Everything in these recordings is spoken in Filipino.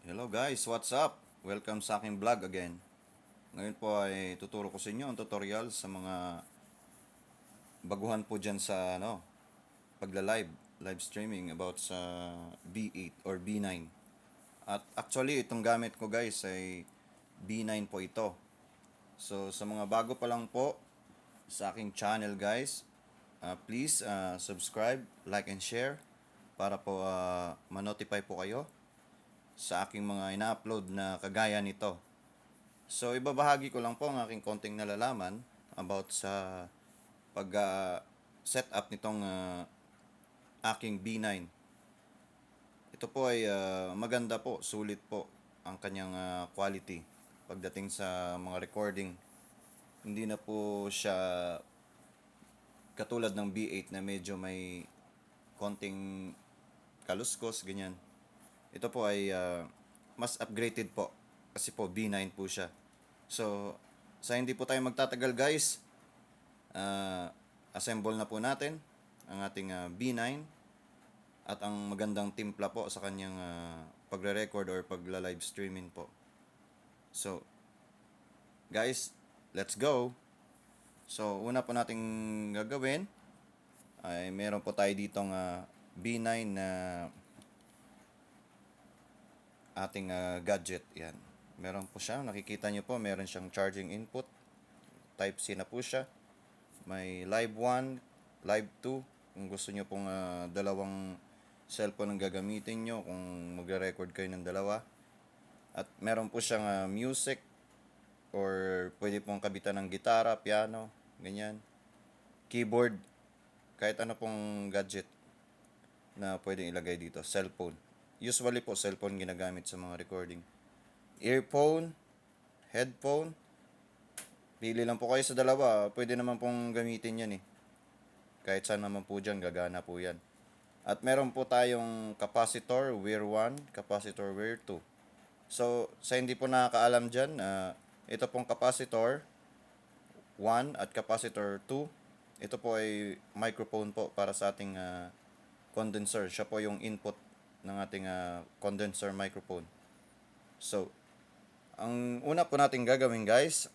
Hello guys, what's up? Welcome sa aking vlog again. Ngayon po ay tuturo ko sa inyo ang tutorial sa mga baguhan po dyan sa live streaming about sa B8 or B9. At actually itong gamit ko guys ay B9 po ito. So sa mga bago pa lang po sa aking channel guys, please subscribe, like and share para po ma-notify po kayo sa aking mga ina-upload na kagaya nito. So ibabahagi ko lang po ang aking konting nalalaman about sa pag set up nitong aking B9. Ito po ay maganda po, sulit po ang kanyang quality pagdating sa mga recording. Hindi na po siya katulad ng B8 na medyo may konting kaluskos, ganyan. Ito po ay mas upgraded po kasi po B9 po siya. So, sa hindi po tayo magtatagal guys, assemble na po natin ang ating B9 at ang magandang timpla po sa kanyang pagre-record or pagla-live streaming po. So, guys, let's go! So, una po nating gagawin ay meron po tayo ditong B9 na ating gadget. Yan. Meron po siya. Nakikita nyo po, meron siyang charging input. Type C na po siya. May live 1, live 2. Kung gusto nyo pong dalawang cellphone ang gagamitin nyo kung magre-record kayo ng dalawa. At meron po siyang music or pwede pong kabitan ng gitara, piano, ganyan. Keyboard, kahit ano pong gadget na pwedeng ilagay dito. Cellphone. Usually po, cellphone ginagamit sa mga recording. Earphone, headphone, pili lang po kayo sa dalawa. Pwede naman pong gamitin yan eh. Kahit saan naman po dyan, gagana po yan. At meron po tayong capacitor, wear 1, capacitor, wear 2. So, sa hindi po nakakaalam dyan, ito pong capacitor 1 at capacitor 2. Ito po ay microphone po para sa ating condenser. Siya po yung input ng ating condenser microphone. So, ang una po natin gagawin guys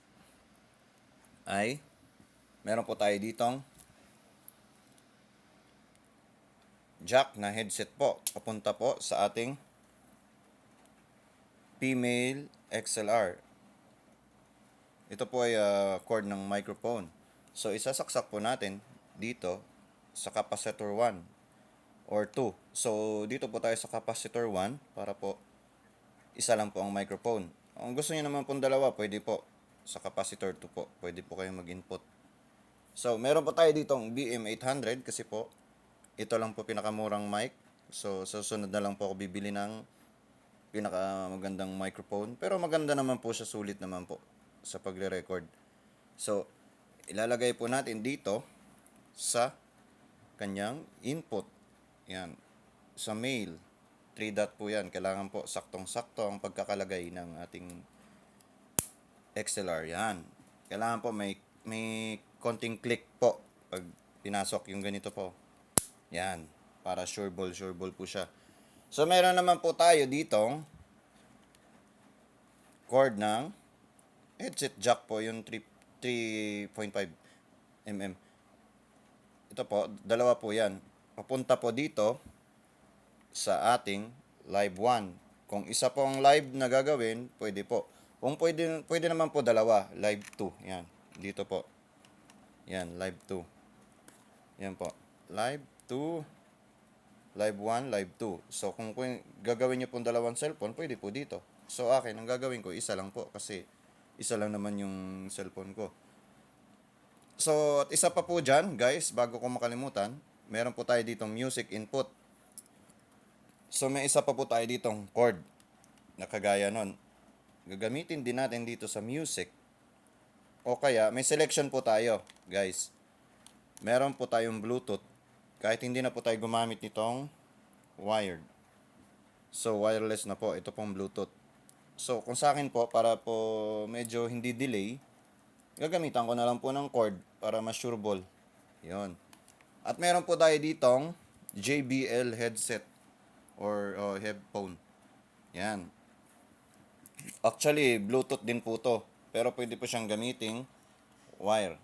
ay meron po tayo ditong jack na headset po papunta po sa ating female XLR. Ito po ay cord ng microphone. So isasaksak po natin dito sa capacitor 1 or 2. So dito po tayo sa capacitor 1 para po isa lang po ang microphone. Kung gusto niyo naman pong dalawa, pwede po sa capacitor 2 po. Pwede po kayong mag-input. So meron po tayo ditong BM800 kasi po ito lang po pinakamurang mic. So sa susunod na lang po ako bibili ng pinakamagandang microphone. Pero maganda naman po siya, sulit naman po sa pagre-record. So ilalagay po natin dito sa kanyang input. Yan. Sa male. 3 dot po yan. Kailangan po saktong-sakto ang pagkakalagay ng ating XLR. Yan. Kailangan po may konting click po pag pinasok yung ganito po. Yan. Para sure ball po siya. So meron naman po tayo ditong cord ng headset jack po, yung 3.5 mm. Ito po, dalawa po yan. Papunta po dito sa ating live 1. Kung isa po ang live na gagawin, pwede po. Kung pwede naman po dalawa, live 2. Yan, dito po. Yan, live 2. Yan po. Live 2, live 1, live 2. So, kung gagawin nyo pong dalawang cellphone, pwede po dito. So, akin, ang gagawin ko, isa lang po. Kasi, isa lang naman yung cellphone ko. So, at isa pa po dyan, guys, bago ko makalimutan, meron po tayo ditong music input. So, may isa pa po tayo ditong chord na kagaya nun. Gagamitin din natin dito sa music. O kaya, may selection po tayo, guys. Meron po tayong Bluetooth. Kahit hindi na po tayo gumamit nitong wired. So, wireless na po. Ito pong Bluetooth. So, kung sa akin po, para po medyo hindi delay, gagamitan ko na lang po ng cord para mas sureball. Yun. At meron po tayo ditong JBL headset or headphone. Yan. Actually, Bluetooth din po to. Pero pwede po siyang gamiting wire.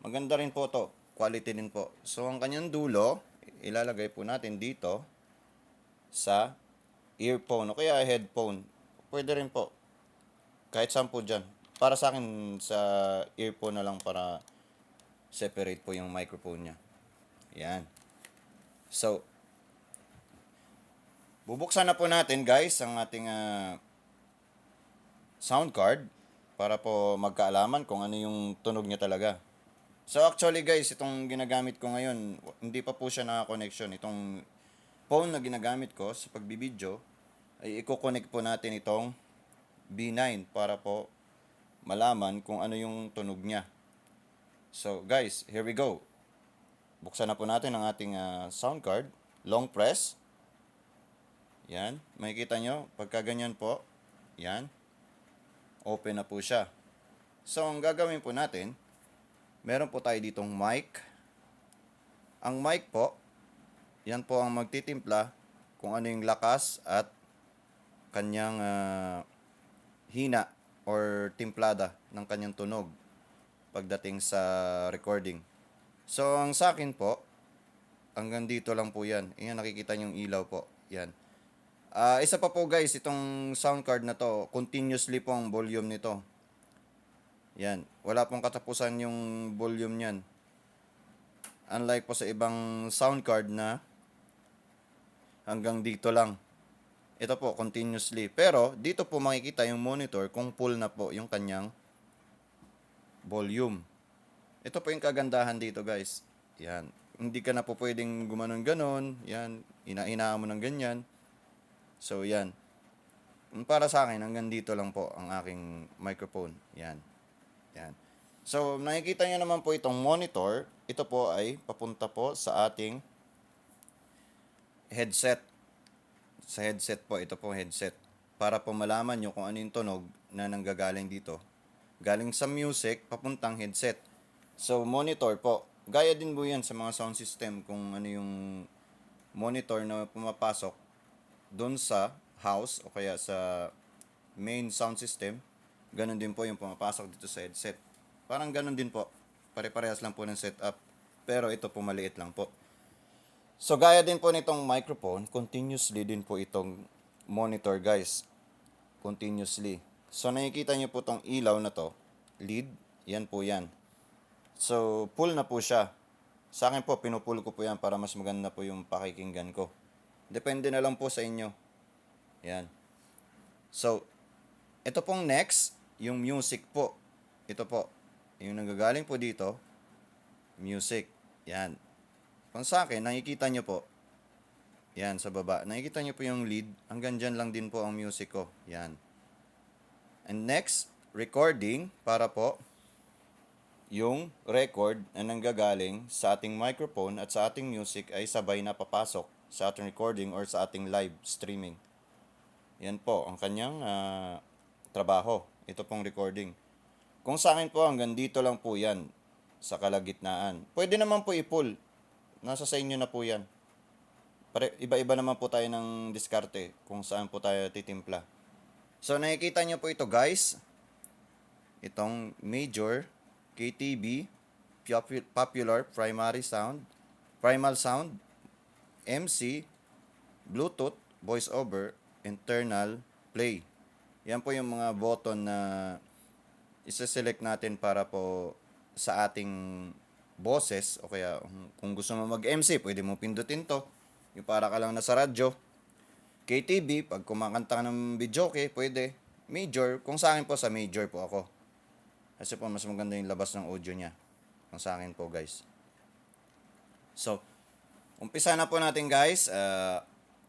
Maganda rin po to. Quality din po. So, ang kanyang dulo, ilalagay po natin dito sa earphone o kaya headphone. Pwede rin po. Kahit saan po dyan. Para sa akin, sa earphone na lang para separate po yung microphone niya. Yan. So, bubuksan na po natin guys ang ating sound card para po magkaalaman kung ano yung tunog niya talaga. So actually guys, itong ginagamit ko ngayon, hindi pa po siya naka-connection. Itong phone na ginagamit ko sa pagbibideo, ay i-connect po natin itong B9 para po malaman kung ano yung tunog niya. So guys, here we go. Buksan na po natin ang ating sound card. Long press. Yan. Makikita nyo, pagka ganyan po, yan. Open na po siya. So ang gagawin po natin, meron po tayo ditong mic. Ang mic po, yan po ang magtitimpla kung ano yung lakas at kanyang hina or timplada ng kanyang tunog pagdating sa recording. So, ang sa akin po, hanggang dito lang po yan. Ayan, nakikita nyo yung ilaw po. Yan. Isa pa po guys, itong sound card na to, continuously po ang volume nito. Yan. Wala pong katapusan yung volume niyan. Unlike po sa ibang sound card na hanggang dito lang. Ito po, continuously. Pero, dito po makikita yung monitor kung full na po yung kanyang volume. Ito po yung kagandahan dito, guys. Yan. Hindi ka na po pwedeng gumanon-ganon. Yan. Ina-inaan mo ng ganyan. So, yan. Para sa akin, hanggang dito lang po ang aking microphone. Yan. Yan. So, nakikita nyo naman po itong monitor. Ito po ay papunta po sa ating headset. Sa headset po, ito po headset. Para po malaman nyo kung ano yung tunog na nanggagaling dito. Galing sa music, papuntang headset. So, monitor po. Gaya din po yan sa mga sound system kung ano yung monitor na pumapasok doon sa house o kaya sa main sound system. Ganon din po yung pumapasok dito sa headset. Parang ganon din po. Pare-parehas lang po ng setup. Pero ito po maliit lang po. So, gaya din po nitong microphone, continuously din po itong monitor, guys. Continuously. So, nakikita nyo po itong ilaw na to. Lead. Yan po yan. So, full na po siya. Sa akin po, pinupull ko po yan para mas maganda po yung pakikinggan ko. Depende na lang po sa inyo. Yan. So, ito pong next, yung music po. Ito po. Yung nanggagaling po dito, music. Yan. Kung sa akin, nakikita nyo po, yan, sa baba. Nakikita nyo po yung lead. Hanggang dyan lang din po ang music ko. Yan. And next, recording para po yung record na nanggagaling sa ating microphone at sa ating music ay sabay na papasok sa ating recording or sa ating live streaming. Yan po ang kanyang trabaho. Ito pong recording. Kung sa akin po, hanggang dito lang po yan sa kalagitnaan. Pwede naman po i-pull. Nasa sa inyo na po yan. Iba-iba naman po tayo ng diskarte kung saan po tayo titimpla. So, nakikita nyo po ito guys. Itong major, KTB, popular, primal sound, MC, Bluetooth, voice over, internal, play. Yan po yung mga button na isa-select natin para po sa ating boses o kaya kung gusto mo mag-MC, pwede mo pindutin to. Yung para ka lang nasa radyo. KTV, pag kumakanta ka ng videoke, pwede. Major, kung sa akin po, sa major po ako. Kasi po, mas maganda yung labas ng audio niya. Kung sa akin po, guys. So, umpisa na po natin, guys.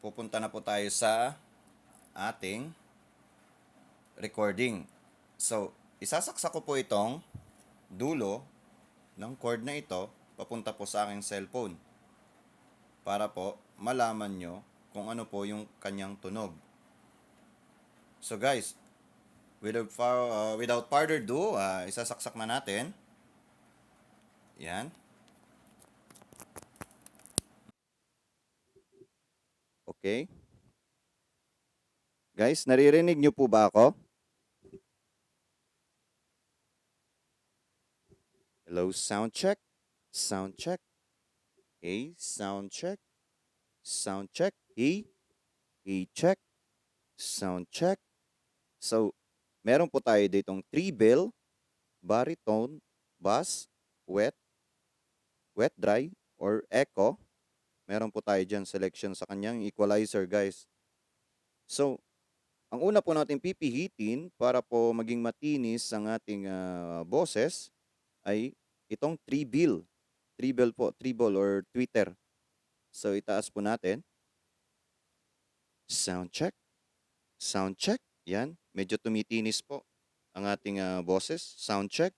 Pupunta na po tayo sa ating recording. So, isasaksak ko po itong dulo ng cord na ito papunta po sa aking cellphone para po malaman nyo kung ano po yung kanyang tunog. So guys, without further ado, isasaksak na natin. Yan. Okay. Guys, naririnig niyo po ba ako? Hello, sound check. Sound check. Hey, sound check. Sound check. Hey, hey, check. Sound check. So, meron po tayo ditong treble, baritone, bass, wet, wet dry, or echo. Meron po tayo dyan selection sa kanyang equalizer, guys. So, ang una po natin pipihitin para po maging matinis ang ating boses ay itong treble. Treble po, treble or tweeter. So, itaas po natin. Sound check. Sound check. Yan. Medyo tumitinis po ang ating boses. Sound check.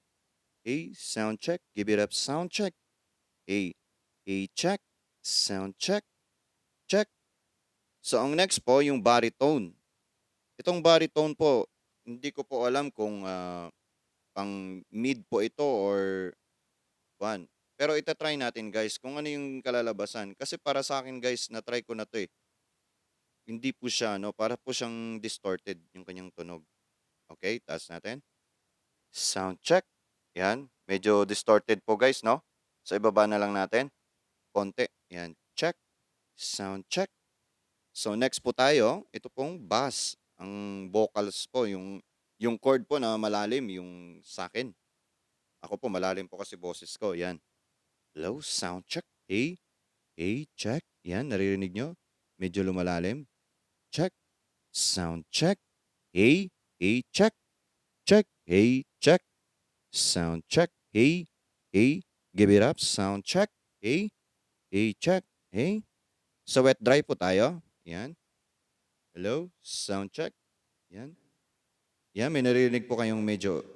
Hey, sound check. Give it up. Sound check. Hey, hey, check. Sound check. Check. So, ang next po, yung baritone. Itong baritone po, hindi ko po alam kung pang mid po ito or one. Pero itatry natin guys kung ano yung kalalabasan. Kasi para sa akin guys, na-try ko na to eh. Hindi po siya, no? Para po siyang distorted yung kanyang tunog. Okay, taas natin. Sound check. Yan. Medyo distorted po guys, no? So ibaba na lang natin. Konti. Yan. Check. Sound check. So next po tayo, ito pong bass. Ang vocals po, yung chord po na malalim, yung sa akin. Ako po, malalim po kasi boses ko. Yan. Low sound check. Hey, hey, check. Yan, naririnig nyo? Medyo lumalalim. Check. Sound check. Hey, hey, check. Check. Hey, check. Sound check. Hey, hey. Give it up. Sound check. Hey, hey, check. Hey. So wet dry po tayo. Yan. Hello. Sound check. Yan. Yan, may naririnig po kayong medyo,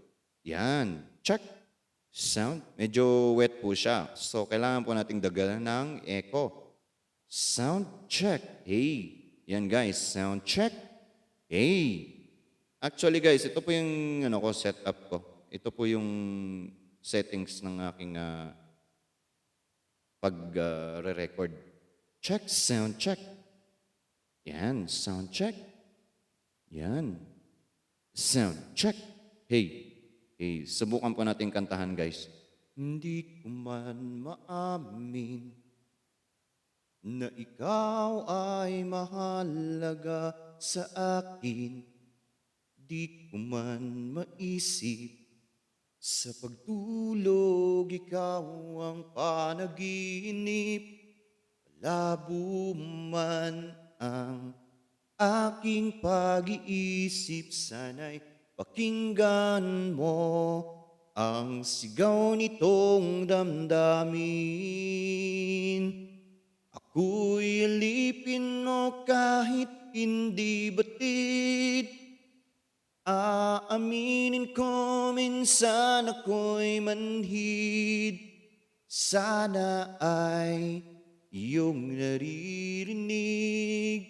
yan. Check. Sound. Medyo wet po siya. So, kailangan po nating dagdagan ng echo. Sound check. Hey. Yan guys, sound check. Hey. Actually guys, ito po yung ano ko, setup ko. Ito po yung settings ng aking pag-re-record. Check, sound check. Yan, sound check. Yan. Sound check. Hey. Hey, subukan po natin kantahan guys. Hindi ko man maamin na ikaw ay mahalaga sa akin. Di ko man maisip sa pagtulog ikaw ang panaginip. Malabo man ang aking pag-iisip, sana'y pakinggan mo ang sigaw nitong damdamin. Ako'y alipin mo kahit hindi batid. Aaminin ko minsan ako'y manhid. Sana ay iyong naririnig.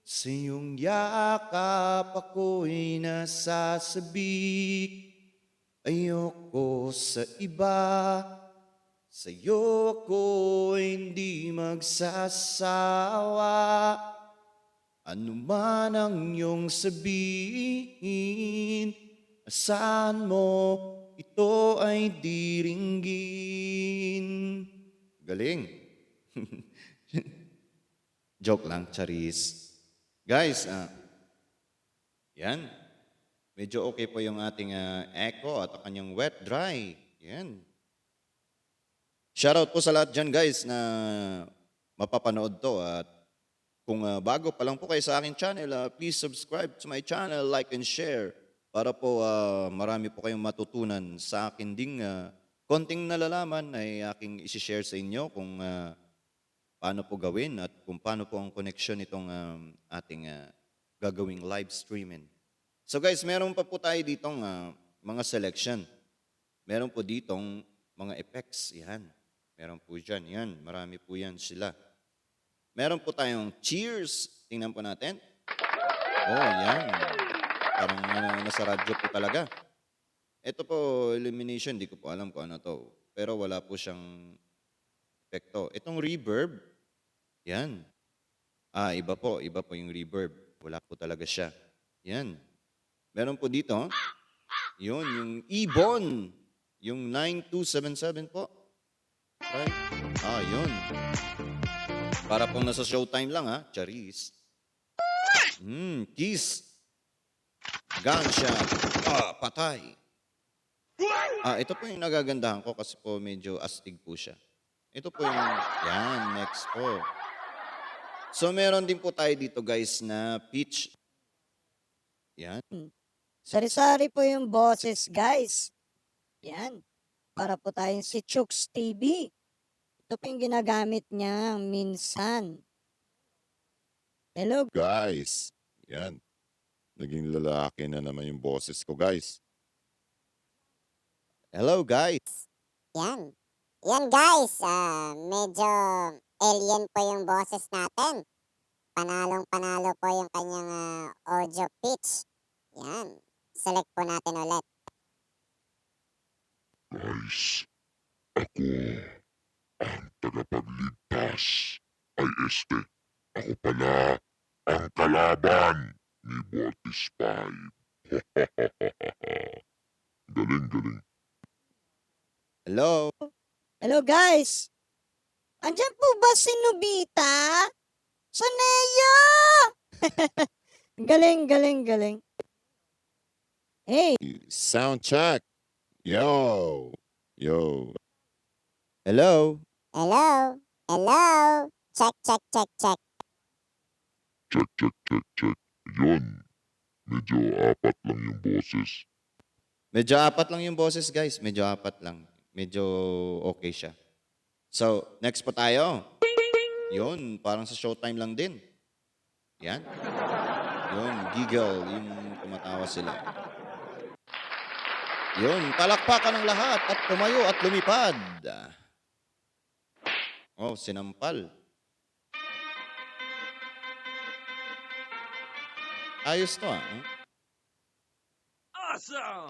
Sa iyong yakap ako'y nasasabik. Ayoko sa iba, sa'yo ako hindi magsasawa. Ano man ang iyong sabihin, asahan mo, ito ay diringgin. Galing. Joke lang, Charis. Guys, yan. Medyo okay po yung ating echo at ang kanyang wet dry. Yan. Shoutout po sa lahat dyan guys na mapapanood to at kung bago pa lang po kayo sa aking channel, please subscribe to my channel, like and share para po marami po kayong matutunan sa akin ding konting nalalaman ay aking isi-share sa inyo kung paano po gawin at kung paano po ang connection itong ating gagawing live streaming. So guys, meron pa po tayo ditong mga selection. Meron po ditong mga effects. Yan. Meron po dyan. Yan. Marami po yan sila. Meron po tayong cheers. Tingnan po natin. Oh, yan. Parang nasa radyo po talaga. Ito po, illumination. Di ko po alam kung ano to. Pero wala po siyang epekto. Itong reverb. Yan. Iba po. Iba po yung reverb. Wala po talaga siya. Yan. Meron po dito, yun, yung Ibon. Yung 9277 po. Right? Yun. Para pong nasa showtime lang, ha? Charis. Kiss. Gunshot. Patay. Ito po yung nagagandahan ko kasi po medyo astig po siya. Ito po yung, yan, next po. So, meron din po tayo dito, guys, na pitch. Yan. Sari-sari po yung boses, guys. Yan. Para po tayong si Chooks TV. Ito po yung ginagamit niya minsan. Hello, Guys, yan. Naging lalaki na naman yung boses ko, guys. Hello, guys. Yan. Yan guys, medyo alien po yung boses natin. Panalong-panalo po yung kanyang audio pitch. Yan. Select po natin ulit. Guys, ako ang tagapagligtas ay Ako pala ang kalaban ni Botis 5. Galing. Hello. hello guys. Andyan po ba si Nobita? Saneo! galing. Hey, Sound check. Yo. Hello. Hello? Check. Check. Yun. Medyo apat lang yung boses. Medyo apat lang yung boses, guys. Medyo apat lang. Medyo okay siya. So, next po tayo. Yun, parang sa showtime lang din. Yan. Yun, giggle. Yung tumatawa sila. Yun, palakpakan ng lahat at tumayo at lumipad. Sinampal. Ayos to,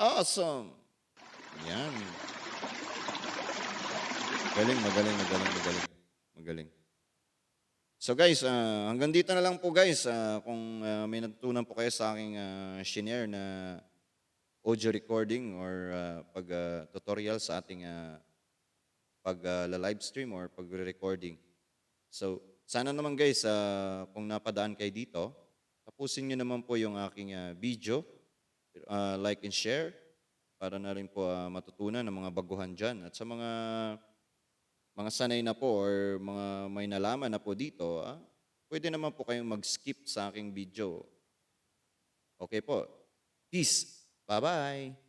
Awesome! Yan. Magaling. So guys, hanggang dito na lang po guys. Kung may natutunan po kayo sa aking shinare na audio recording or tutorial sa ating live stream or pagre-recording. So, sana naman guys, kung napadaan kayo dito, tapusin nyo naman po yung aking video, like and share, para na rin po matutunan ng mga baguhan dyan. At sa mga sanay na po or mga may nalaman na po dito, pwede naman po kayong mag-skip sa aking video. Okay po. Peace. Bye-bye.